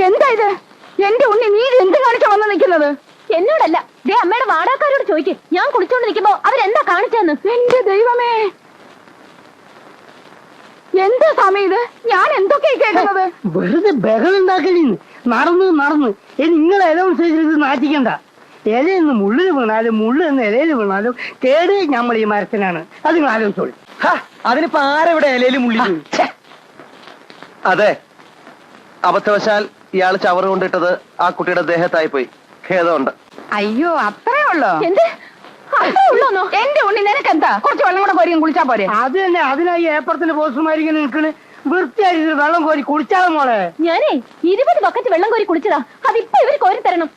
എന്താ ഇത്? എന്റെ ഉണ്ണി, നീ എന്ത് കാണിച്ചാ വന്ന് നിൽക്കുന്നത്? എന്നോടല്ല, ദേ അമ്മയുടെ വാടകക്കാരോട് ചോദിക്ക്. ഞാൻ കുളിച്ചോണ്ട് നിൽക്കുമ്പോ അവരെന്താ കാണിച്ചെന്ന്. എന്റെ ദൈവമേ, എന്താ സമയം ഇത്? ഞാൻ എന്തൊക്കെയാ കേൾക്കുന്നത്? വെറുതെ ബഹളുണ്ടാക്കലിന്ന് നടന്ന് നിങ്ങൾ ഇലമനുസരിച്ച് നാട്ടിക്കണ്ട. ഇലയെന്ന് മുള്ളിൽ വീണാലും മുള്ളെന്ന് ഇലയിൽ വീണാലും കേട് നമ്മൾ ഈ മരത്തിനാണ്. അത് നിങ്ങൾ ആലോചിച്ചോളൂ. അതിനിപ്പോ ആരെവിടെ ഇലയിലും മുള്ളി? അതെ, അബദ്ധവശാൽ ഇയാൾ ചവറ് കൊണ്ടിട്ടത് ആ കുട്ടിയുടെ ദേഹത്തായി പോയി. ഖേദമുണ്ട്. അയ്യോ, അത്രേ ഉള്ളോ? എന്ത് അത്രേ ഉള്ളൂന്നോ? എന്റെ ഉണ്ണി, നിനക്കെന്താ? കുറച്ച് വെള്ളം കൂടെ കോരി കുളിച്ചാ പോരെ? അത് തന്നെ, അതിനായി ഏപ്പറത്തിന്റെ പോസ്റ്റർമാരിങ്ങനെ നിൽക്കണ്. വൃത്തിയായിട്ട് വെള്ളം കോരി കുടിച്ചാലും മോളെ. ഞാനേ 20 ബക്കറ്റ് വെള്ളം കോരി കുടിച്ചതാ. അതിപ്പോ ഇവര് കോരി തരണം.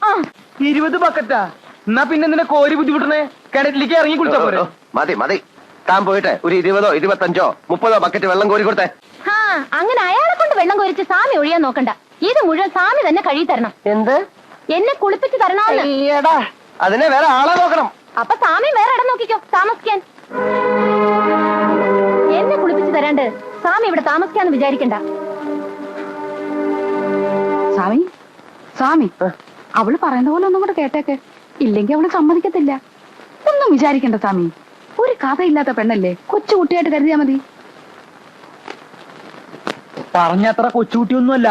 20 ബക്കറ്റാ? എന്നാ പിന്നെ എന്തിനാ കോരി ബുദ്ധിമുട്ടണേ? കിണറ്റിലേക്ക് ഇറങ്ങി കുളിച്ചാ പോരെ? മതി മതി, താൻ പോയിട്ട് ഒരു 20, 25, 30 ബക്കറ്റ് വെള്ളം കോരി കൊടുത്തേ. അങ്ങനെ അയാളെ കൊണ്ട് വെള്ളം കോരിച്ച് സാമി ഒഴിയാൻ നോക്കണ്ട. ഇത് മുഴുവൻ സാമി തന്നെ കഴുകി തരണം. എന്ത്? എന്നെ കുളിപ്പിച്ച് തരണോന്ന്. അതിനെ വേറെ ആളെ നോക്കണം. അപ്പൊ സാമി വേറെ ഇടം നോക്കിക്കോ താമസിക്കാൻ. എന്നെ കുളിപ്പിച്ച് തരാണ്ട് സാമി ഇവിടെ താമസിക്കാന്ന് വിചാരിക്കണ്ട. സ്വാമി, സ്വാമി, അവള് പറയുന്ന പോലെ ഒന്നും കൂടെ കേട്ടേക്ക്. ഇല്ലെങ്കിൽ അവള് സമ്മതിക്കത്തില്ല. ഒന്നും വിചാരിക്കണ്ട സ്വാമി. ഒരു കഥയില്ലാത്ത പെണ്ണല്ലേ, കൊച്ചു കുട്ടിയായിട്ട് കരുതിയാ മതി. പറഞ്ഞത്ര കൊച്ചുകുട്ടിയൊന്നുമല്ല.